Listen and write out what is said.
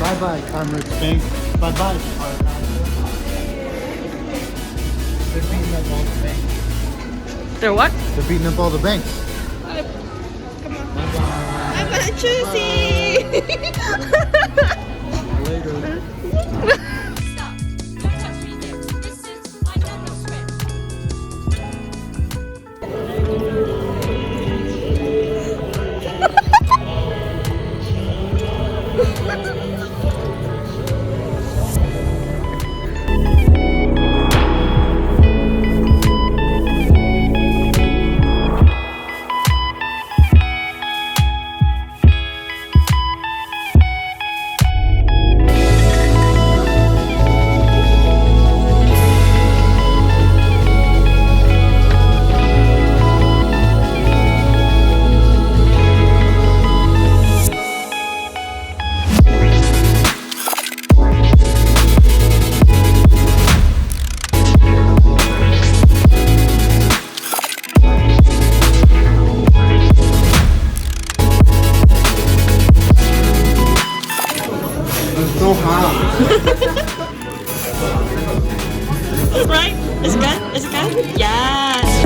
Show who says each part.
Speaker 1: Bye-bye, Commerce Bank. Bye-bye. They're beating up all the banks.
Speaker 2: They're what?
Speaker 1: They're beating up all the banks.
Speaker 2: Come on.
Speaker 1: Bye-bye.
Speaker 2: I'm not choosing.
Speaker 1: Later.
Speaker 3: Stop. Don't touch me there. This is my normal script.
Speaker 1: It's so hot.
Speaker 2: Right? Is it good? Is it good? Yes.